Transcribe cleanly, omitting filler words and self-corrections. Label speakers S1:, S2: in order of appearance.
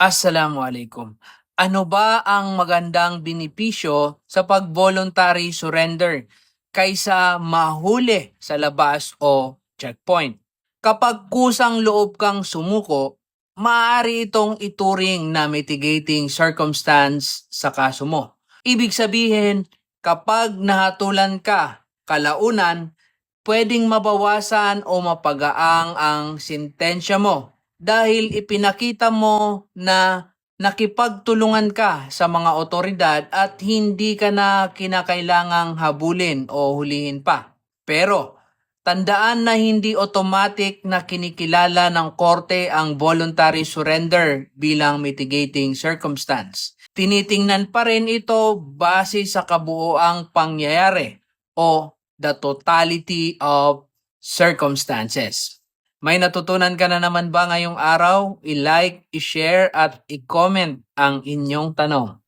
S1: Assalamualaikum. Ano ba ang magandang benepisyo sa pag-voluntary surrender kaysa mahuli sa labas o checkpoint? Kapag kusang loob kang sumuko, maaari itong ituring na mitigating circumstance sa kaso mo. Ibig sabihin, kapag nahatulan ka kalaunan, pwedeng mabawasan o mapagaang ang sentensya mo dahil ipinakita mo na nakipagtulungan ka sa mga otoridad at hindi ka na kinakailangang habulin o hulihin pa. Pero, tandaan na hindi automatic na kinikilala ng korte ang voluntary surrender bilang mitigating circumstance. Tinitingnan pa rin ito base sa kabuoang pangyayari o the totality of circumstances. May natutunan ka na naman ba ngayong araw? I-like, i-share at i-comment ang inyong tanong.